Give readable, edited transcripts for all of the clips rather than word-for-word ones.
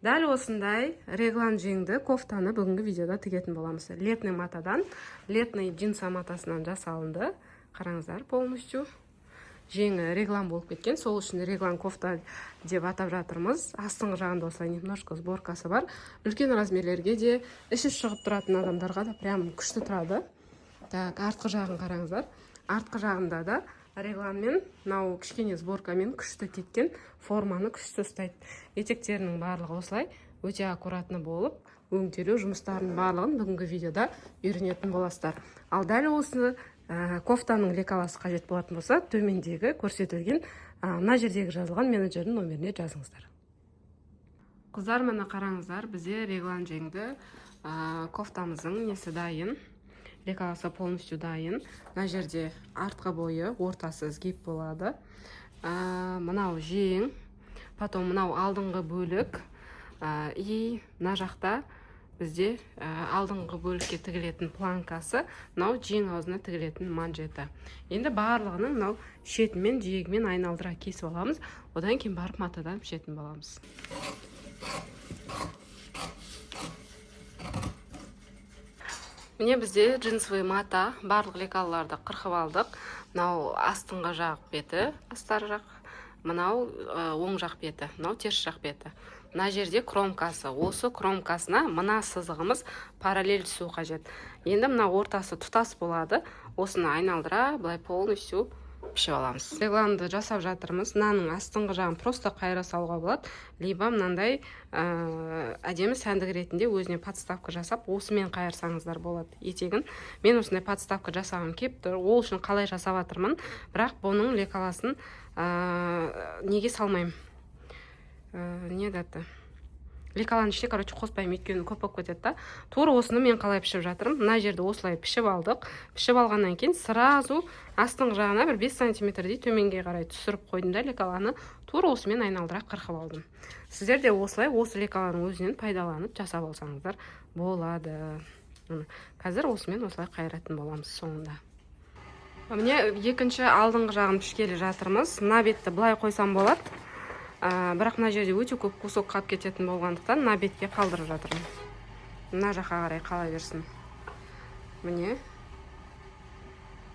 Дәл осындай реглан жеңді кофтаны бүгінгі видеода тігетін боламыз. Летный матадан, летный джинса матасынан жасалынды. Қараңыздар, полностью жеңі реглан болып кеткен. Сол үшін реглан кофта деп атап жатырмыз. Астыңғы жағында осылай немножко сборкасы бар. Үлкен размерлерге де, іші шығып тұратын адамдарға да прям күшті тұрады. Так, артқы жағын қараңыздар. Артқы жағында да регланмен, мынау кішкене сборкамен күшті кеткен, форманы күшті ұстайды. Етектерінің барлығы осылай өте аккуратны болып, өңделу жұмыстарының барлығын бүгінгі видеода үйренетін боласыздар. Ал дәл осы кофтаның лекаласы қажет болатын болса, төмендегі көрсетілген мына жердегі жазылған менеджердің номеріне жазыңыздар. Қыздар, міне қараңыздар, бізде реглан жеңді кофтамыздың несі дайын. Лекаласы полностью дайын. Мына жерде артқы бойы ортасы сгиб болады. Мынау жең, потом мынау алдыңғы бөлік, и мына жақта бізде алдыңғы бөлікке тігілетін планкасы, мынау жең аузына тігілетін манжеті. Енді барлығының мынау шетімен, жиегімен айналдыра кесіп аламыз. Одан кейін барып матадан пішетін боламыз. Міне бізде джинсовый мата, барлық лекалаларды қырқып алдық. Мынау астыңғы жақ беті, астар жақ, мынау оң жақ беті, мынау теріс жақ беті. Мына жерде кромкасы. Осы кромкасына мына сызығымыз параллель түсу қажет. Енді мына ортасы тұтас болады. Осыны айналдыра, былай полностью пішіп аламыз. Регланды жасап жатырмыз. Мынаның астыңғы жағын просто қайыра салуға болады. Либо мынандай әдемі сәндік ретінде өзіне подставка жасап, осымен қайырсаңыздар болады етегін. Мен осындай подставка жасағым келіп тұр. Ол үшін қалай жасап жатырмын, бірақ бұның лекаласын неге салмаймын? Не даты? Лекаланы ішіне, қоспаймын, өйткені көп болып кетеді. Тура осыны мен қалай пішіп жатырмын. Мына жерді осылай пішіп алдық. Пішіп алғаннан кейін сразу астыңғы жағына бір 5 сантиметрдей төменге қарай түсіріп қойдым да лекаланы. Тура осымен айналдыра қырқып алдым. Сіздер де осылай осы лекаланың өзінен пайдаланып жасап алсаңыздар болады. Қазір осымен осылай қайыратын боламыз соңында. Міне екінші алдыңғы жағын пішкелі жатырмыз. Мына бетті былай қойсам болады. Бірақ мына жерде өте көп кусок қалып кететін болғандықтан мына бетке қалдырып жатырмын. Мына жаққа қарай қала берсін. Міне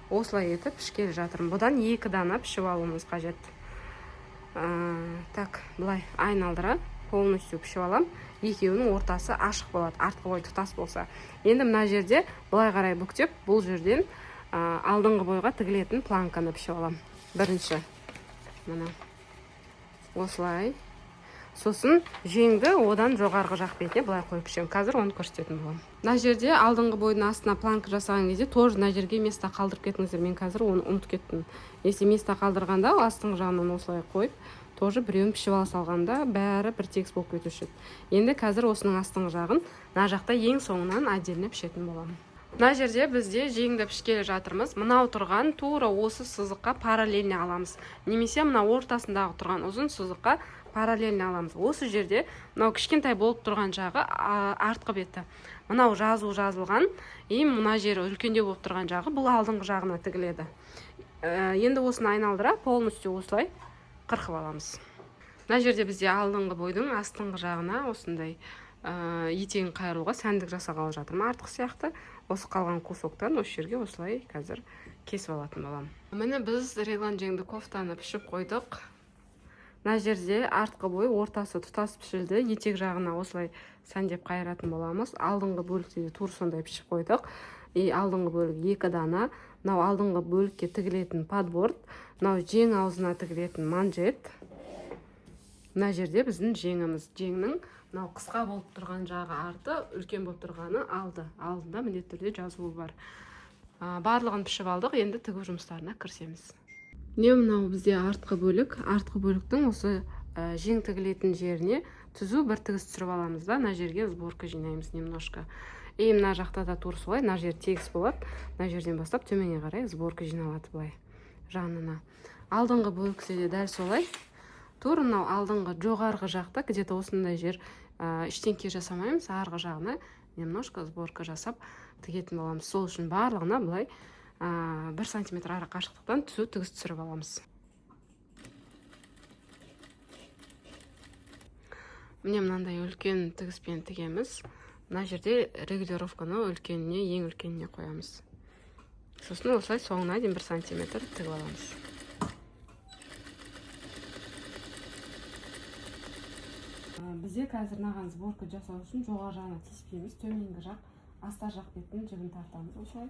осылай етіп пішкелі жатырмын. Бұдан 2 дана пішіп алуымыз қажет. Так, былай айналдыра полностью пішіп алам. Екеуінің ортасы ашық болады, артқы бой тұтас болса. Енді мына жерде былай қарай бүктеп, бұл жерден алдыңғы бойға тігілетін планканы пішіп алам. Бірінші мына осылай. Сосын жеңді одан жоғарғы жақ бетіне былай қойып пішемін. Қазір оны көрсететін боламын. Мына жерде алдыңғы бойдың астына планка жасаған кезде тоже мына жерге места қалдырып кетіңіздер. Мен қазір оны ұмытып кеттім. Если места қалдырғанда астыңғы жағынан осылай қойып, тоже біреуін пішіп ала салғанда бәрі бір тегіс болып кетуші еді. Енді қазір осының астыңғы жағын мына жақта ең соңынан отдельно пішетін боламын. Мына жерде бізде жеңді пішкелі жатырмыз. Мынау тұрған тура осы сызыққа параллельно аламыз. Немесе мына ортасындағы тұрған ұзын сызыққа параллельно аламыз. Осы жерде мынау кішкентай болып тұрған жағы артқы беті. Мынау жазылған, мына жері үлкендеу болып тұрған жағы бұл алдыңғы жағына тігіледі. Енді осыны айналдыра полностью осылай қырқып аламыз. Мына жерде бізде алдыңғы бойдың астыңғы жағына осындай етегін қайыруға сәндік жасағалы жатырмын. Артық сияқты осы қалған кусоктан осы жерге осылай қазір кесіп алатын боламын. Міне біз реглан жеңді кофтаны пішіп қойдық. Мына жерде артқы бой ортасы тұтас пішілді. Етек жағына осылай сәндеп қайыратын боламыз. Алдыңғы бөлікте тур сондай пішіп қойдық. Алдыңғы бөлік 2 дана. Мынау алдыңғы бөлікке тігілетін подборд. Мынау жең аузына тігілетін манжет. Мына жерде біздің жеңіміз. Жеңнің мынау қысқа болып тұрған жағы арты, үлкен болып тұрғаны алды. Алдында міндетті түрде жазуы бар. Барлығын пішіп алдық, енді тігу жұмыстарына кірісеміз. Не мынау бізде артқы бөлік. Артқы бөліктің осы жең тігілетін жеріне түзу бір тігіс түсіріп аламыз да, мына жерге сборка жинаймыз немножко. Мына жақта да тур солай, мына жер тегіс болады. Мына жерден бастап төменге қарай сборка жиналады былай жанына. Алдыңғы бөліксе де дәл солай. Тур мынау алдыңғы жоғарғы жақта где-то осындай жер ештеңке жасамаймыз, арғы жағына немножко сборка жасап тігетін боламыз. Сол үшін барлығына былай 1 сантиметр ара қашықтықтан түзу тігіс түсіріп аламыз. Міне мынандай үлкен тігіспен тігеміз. Мына жерде регулировканы үлкеніне, ең үлкеніне қоямыз. Сосын осылай соңына дейін 1 сантиметр тігіп аламыз. Бізде қазір мынаған сборка жасау үшін жоғары жағына тиіспейміз, төменгі жақ, астар жақ беттің жібін тартамыз осылай.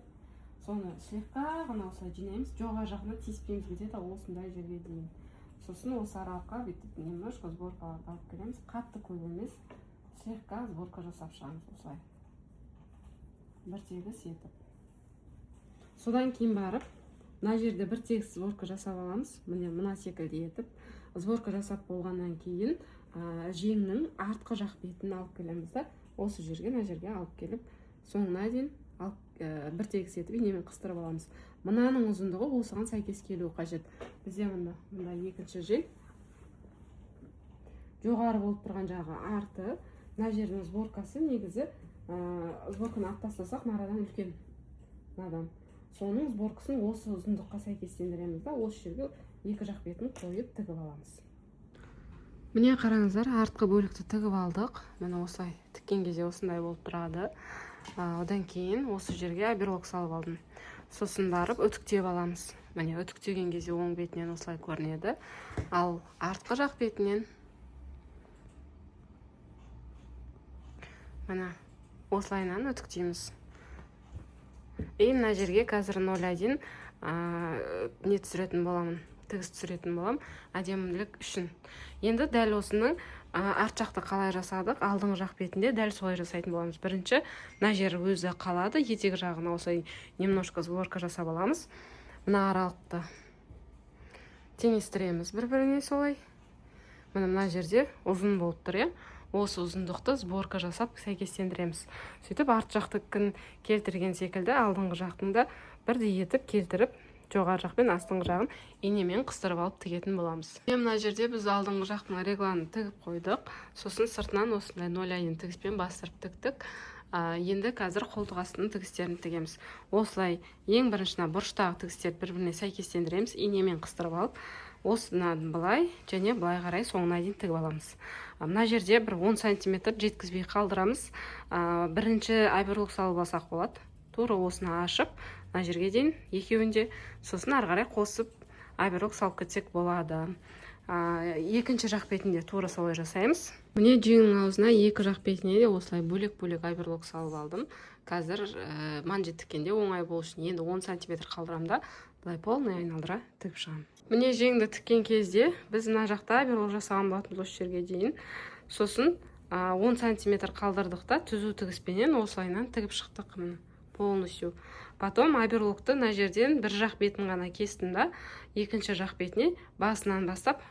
Соны слегка ғана осылай жинаймыз, жоғары жағына тиіспейміз, где-то осындай жерге дейін. Сосын осы аралыққа бүйтіп немножко сборкаларды алып келеміз, қатты көп емес, слегка сборка жасап шығамыз осылай. Бір тегіс етіп. Содан кейін барып, мына жерде бір тегіс сборка жасап аламыз, мына секілді етіп. Сборка жасап болғаннан кейін жеңнің артқы жақ бетін алып келеміз да, осы жерге, мына жерге алып келіп, соңына дейін бір тегіс етіп инемен қыстырып аламыз. Мынаның ұзындығы осыған сәйкес келуі қажет. Бізде мында екінші жең. Жоғары болып тұрған жағы арты, мына жердің сборкасы негізі сборканы алып тастасақ, нарадан үлкен. Надан. Соның сборкасын осы ұзындыққа сәйкестендіреміз да, осы жерге екі жақ бетін қойып тігіп аламыз. Міне қараңыздар, артқы бөлікті тігіп алдық. Міне осылай тіккен кезде осындай болып тұрады. Одан кейін осы жерге аберлок салып алдым. Сосын барып үтіктеп аламыз. Міне үтіктеген кезде оң бетінен осылай көрінеді. Ал артқы жақ бетінен міне осылайынан үтіктейміз. Мына жерге қазір 0,1 не түсіретін боламын, тігіс түсіретін болам, әдемілік үшін. Енді дәл осының арт жақты қалай жасадық, алдыңғы жақ бетінде дәл солай жасайтын боламыз. Бірінші, мына жер өзі қалады, етегі жағына осылай немножко сборка жасап аламыз. Мына аралықты теңестіреміз бір-біріне солай. Мына жерде ұзын болып тұр, осы ұзындықты сборка жасап сәйкестендіреміз. Сөйтіп арт жақтыкін келтірген секілді алдыңғы жақтың да бірдей етіп келтіріп, жоғары жақ пен астыңғы жағын инемен қыстырып алып тігетін боламыз. Мына жерде біз алдыңғы жақтың регланын тігіп қойдық. Сосын сыртынан осындай 0,1 тігіспен бастырып тіктік. Енді қазір қолтық астының тігістерін тігеміз. Осылай ең біріншісіне бұрыштағы тігістерді бір-біріне сәйкестендіреміз, инемен қыстырып алып, осынан былай және былай қарай соңына дейін тігіп аламыз. Мына жерде бір 10 сантиметр жеткізбей қалдырамыз. Бірінші аберлок салып алсақ болады. Тура осыны ашып, мына жерге дейін екеуінде, сосын ары қарай қосып аберлок салып кетсек болады. Екінші жақ бетінде тура солай жасаймыз. Міне жеңнің аузына екі жақ бетіне де осылай бөлек-бөлек аберлок салып алдым. Қазір манжет тіккенде оңай болу үшін енді 10 сантиметр қалдырамын да, былай полный айналдыра тігіп шығамын. Міне жеңді тіккен кезде біз мына жақта аберлок жасаған болатынбыз осы жерге дейін. Сосын 10 сантиметр қалдырдық та түзу тігіспенен осылайынан тігіп шықтық полностью. Потом аберлокты мына жерден бір жақ бетін ғана кестім да, екінші жақ бетіне басынан бастап,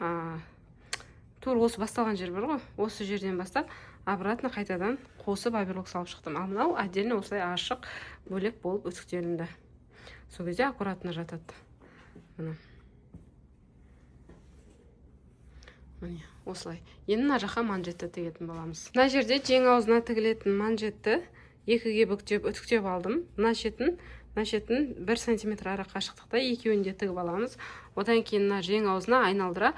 тура осы басталған жер бар ғой, осы жерден бастап обратно қайтадан қосып аберлок салып шықтым. Ал мынау отдельно осылай ашық бөлек болып үтіктелінді. Сол кезде аккуратно жатады. Міне осылай. Енді мына жаққа манжетті тігетін боламыз. Мына жерде жең аузына тігілетін манжетті екіге бүктеп үтіктеп алдым. Мына шетін 1 сантиметр ара қашықтықта екеуін де тігіп аламыз. Одан кейін мына жең аузына айналдыра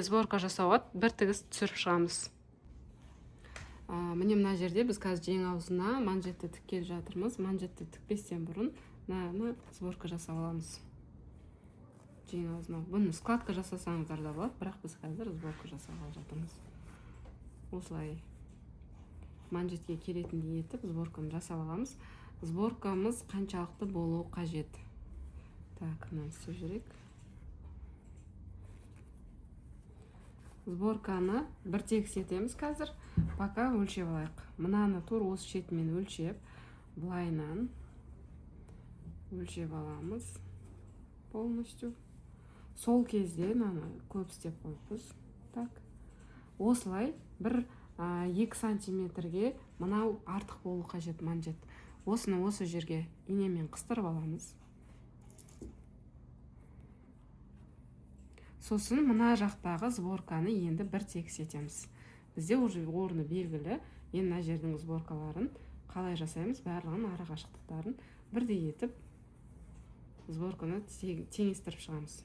сборка жасауға бір тігіс түсіріп шығамыз. Міне мына жерде біз қазір жең аузына манжетті тіккелі жатырмыз. Манжетті тікпестен бұрын мына сборка жасап аламыз. Жең аузына. Бұны складка жасасаңыздар да болады, бірақ біз қазір сборка жасап жатырмыз. Осылай манжетке келетіндей етіп сборканы жасап аламыз. Сборкамыз қаншалықты болуы қажет. Так, мынаны істеп жүрейік. Сборканы бір тегіс етеміз қазір. Пока өлшеп алайық. Мынаны тура осы шетімен өлшеп, былайынан өлшеп аламыз. Полностью. Сол кезде мынаны көп істеп қойыппыз. Так. Осылай бір 2 сантиметрге мынау артық болу қажет манжет. Осыны осы жерге инемен қыстырып аламыз. Сосын мына жақтағы сборканы енді бір тегіс етеміз. Бізде уже орны белгілі. Енді мына жердің сборкаларын қалай жасаймыз, барлығын ара қашықтықтарын бірдей етіп сборканы теңестіріп шығамыз.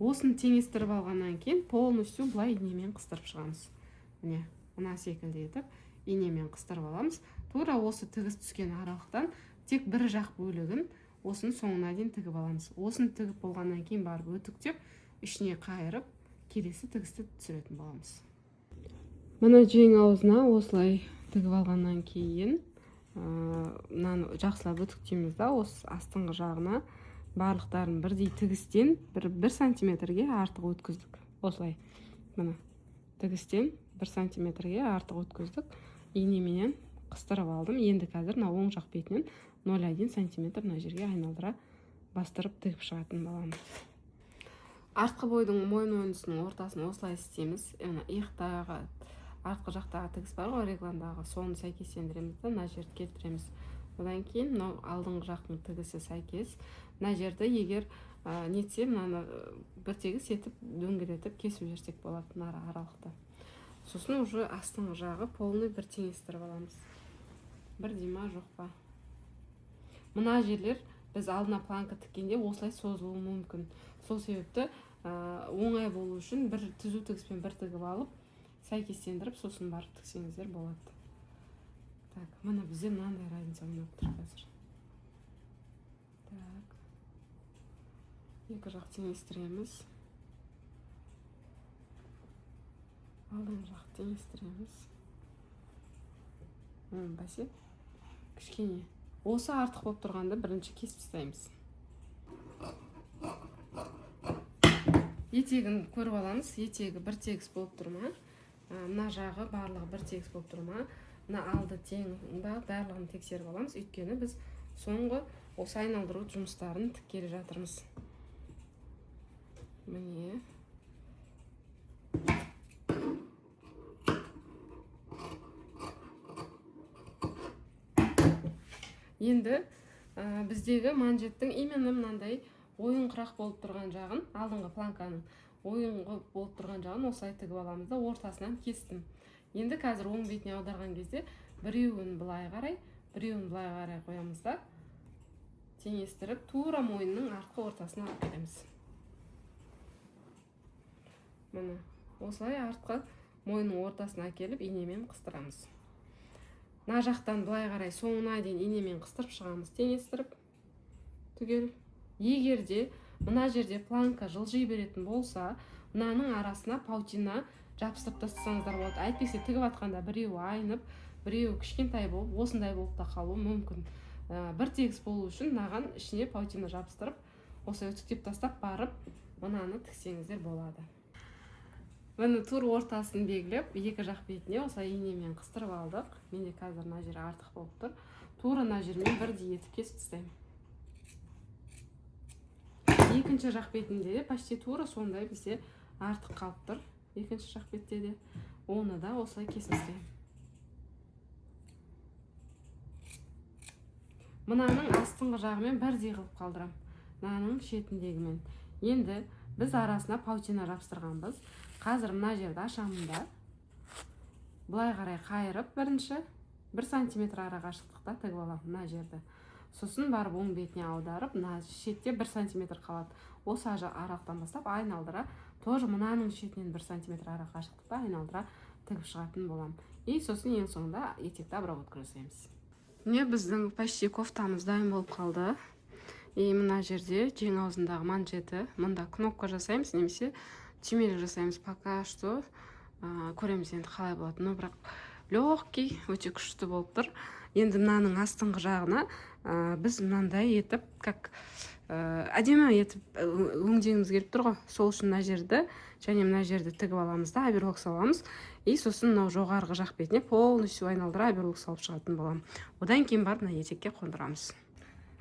Осыны теңестіріп алғаннан кейін полностью былай инемен қыстырып шығамыз. міне мына секілді етіп инемен қыстырып аламыз. Тура осы тігіс түскен аралықтан тек бір жақ бөлігін осының соңына дейін тігіп аламыз. Осыны тігіп болғаннан кейін барып өтіктеп, ішіне қайырып, келесі тігісті түсіретін боламыз. Мына жең аузына осылай тігіп алғаннан кейін мынаны жақсылап өтіктейміз да, осы астыңғы жағына барлықтарын бірдей тігістен 1 сантиметрге артық өткіздік. Осылай мына тігістен 1 сантиметрге артық өткіздік. Инеменен қыстырып алдым. Енді қазір оң жақ бетінен 0,1 сантиметр мына жерге айналдыра бастырып тігіп шығатын боламыз. Артқы бойдың мойын ойынысының ортасын осылай істейміз. Иықтағы артқы жақтағы тігіс бар ғой, регландағы, соны сәйкестендіреміз да, мына жерді келтіреміз. Одан кейін мынау алдыңғы жақтың тігісі сәйкес. Мына жерді егер нетсе, мынаны бір тегіс етіп дөңгелетіп кесіп жіберсек болады мына аралықты. Сосын уже астыңғы жағы полный бір теңестіріп аламыз. Бір дейма жоқ па. Мына жерлер біз алдына планка тіккенде осылай созылуы мүмкін. Сол себепті оңай болу үшін бір түзу тігіспен бір тігіп алып, сәйкестендіріп, сосын барып тіксеңіздер болады. Так, мына бізде мынандай разница ойнап тұр қазір. Так. Екі жақ теңестіреміз. Алдың жақ теңестіреміз. Бәсе, кішкене. Осы артық болып тұрғанда бірінші кесіп тастаймыз. Етегін көріп аламыз. Етегі бір тегіс болып тұр ма? Мына жағы барлығы бір тегіс болып тұр ма? Мына алды тең ба? Барлығын тексеріп аламыз. Өйткені біз соңғы осы айналдыру жұмыстарын тіккелі жатырмыз. Міне. Енді біздегі манжеттің именно мынандай ойынқырақ болып тұрған жағын, алдыңғы планканың ойынғы болып тұрған жағын осылай тігіп аламыз да, ортасынан кестім. Енді қазір оң бетіне аударған кезде біреуін былай қарай, біреуін былай қарай қоямыз да, теңестіріп, тура мойынның артқы ортасына алып келеміз. Міне, осылай артқы мойынның ортасына келіп инемен қыстырамыз. Мына жақтан былай қарай соңына дейін инемен қыстырып шығамыз, теңестіріп түгел. Егер де мына жерде планка жылжи беретін болса, мынаның арасына паутина жабыстырып тастасаңыздар болады. Әйтпесе тігіп атқанда біреуі айнып, біреуі кішкентай болып, осындай болып та қалуы мүмкін. Бір тегіс болу үшін мынаған ішіне паутина жабыстырып, осылай үтіктеп тастап барып, мынаны тіксеңіздер болады. Міне тур ортасын белгілеп, екі жақ бетіне осылай инемен қыстырып алдық. Менде қазір мына жері артық болып тұр. Тура мына жермен бірдей етіп кесіп тастаймын. Екінші жақ бетінде де почти тура сондай бізде артық қалып тұр. Екінші жақ бетте де оны да осылай кесіп тастаймын. Мынаның астыңғы жағымен бірдей қылып қалдырам. Мынаның шетіндегімен. Енді біз арасына паутина жабыстырғанбыз. Қазір мына жерді ашамын да, былай қарай қайырып бірінші 1 сантиметр ара қашықтықта тігіп аламын мына жерді. Сосын барып оң бетіне аударып, мына шетте 1 сантиметр қалады. Осы аралықтан бастап айналдыра, тоже мынаның шетінен 1 сантиметр ара қашықтықта айналдыра тігіп шығатын болам. И сосын ең соңында етекті обработка жасаймыз. Міне біздің почти кофтамыз дайын болып қалды. И мына жерде жең аузындағы манжеті, мында кнопка жасаймыз, немесе түймелі жасаймыз. Пока что көреміз енді қалай болады. Но бірақ легкий, өте күшті болып тұр. Енді мынаның астыңғы жағына біз мынандай етіп, как әдемі етіп өңдегіміз келіп тұр ғой. Сол үшін мына жерді және мына жерді тігіп аламыз да, оверлок саламыз. И сосын мынау жоғарғы жақ бетіне полностью айналдыра оверлок салып шығатын болам. Одан кейін барып мына етекке қондырамыз.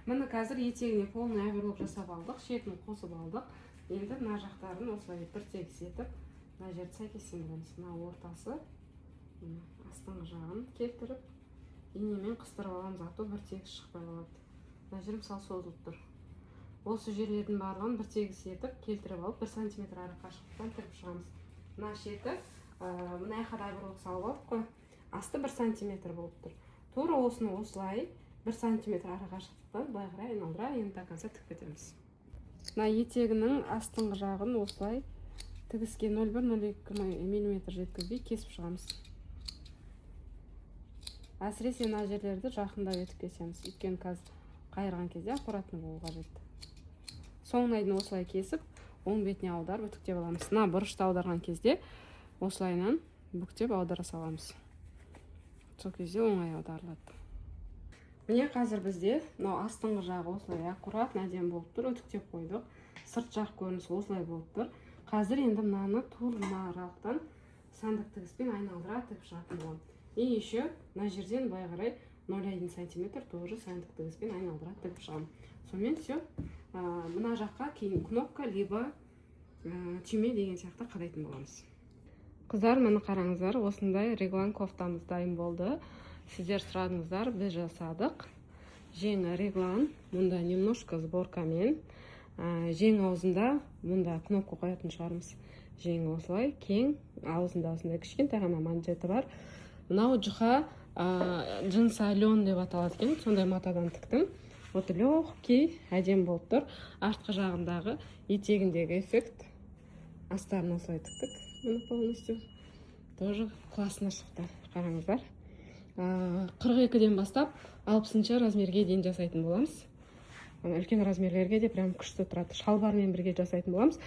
Міне қазір етегіне полный оверлок жасап алдық, шетін қосып алдық. Енді мына жақтарын осылай бір тегіс етіп, мына жерді сәйкестендіреміз. Мына ортасы, астыңғы жағын келтіріп, инемен қыстырып аламыз, а то бір тегіс шықпай қалады. Мына жер мысалы созылып тұр. Осы жерлердің барлығын бір тегіс етіп, келтіріп алып, 1 сантиметр ара қашықтықтан тігіп шығамыз. Мына шеті, мына жаққа оверлок салып алдық қой, асты 1 сантиметр болып тұр. Тура осыны осылай 1 сантиметр ара қашықтықтан былай қарай айналдыра, енді до конца тігіп кетеміз. Мына етегінің астыңғы жағын осылай тігіске 0,1-0,2 мм жеткізбей кесіп шығамыз. Әсіресе мына жерлерді жақындап етіп кесеміз, өйткені қазір қайырған кезде аккуратный болу қажет. Соңын айдын осылай кесіп, оң бетіне аударып үтіктеп аламыз. Мына бұрышты аударған кезде осылайынан бүктеп аудара саламыз. Сол кезде оңай аударылады. Міне қазір бізде мынау астыңғы жағы осылай аккуратно әдемі болып тұр, үтіктеп қойдық. Сырт жақ көрінісі осылай болып тұр. Қазір енді мынаны тур мына аралықтан сандық тігіспен айналдыра тігіп шығатын боламын. И еще мына жерден былай қарай 0,1 см тоже сандық тігіспен айналдыра тігіп шығамын. Сонымен все. Мына жаққа кейін кнопка либо түйме деген сияқты қадайтын боламыз. Қыздар, міне қараңыздар, осындай реглан кофтамыз дайын болды. Сіздер сұрадыңыздар, біз жасадық. Жеңі реглан, мұнда немножко сборкамен. Жең аузында мұнда кнопка қоятын шығармыз. Жеңі осылай кең, аузында осындай кішкентай ғана манжеті бар. Мынау жұқа джинсы лен деп аталады екен, сондай матадан тіктім. Вот легкий, әдем болып тұр. Артқы жағындағы етегіндегі эффект. Астарын осылай тіктік. Мұны полностью тоже классно шықты. Қараңыздар. 42-ден бастап 60 размерге дейін жасайтын боламыз. Үлкен размерлерге де прям күшті тұрады. Шалбармен бірге жасайтын боламыз.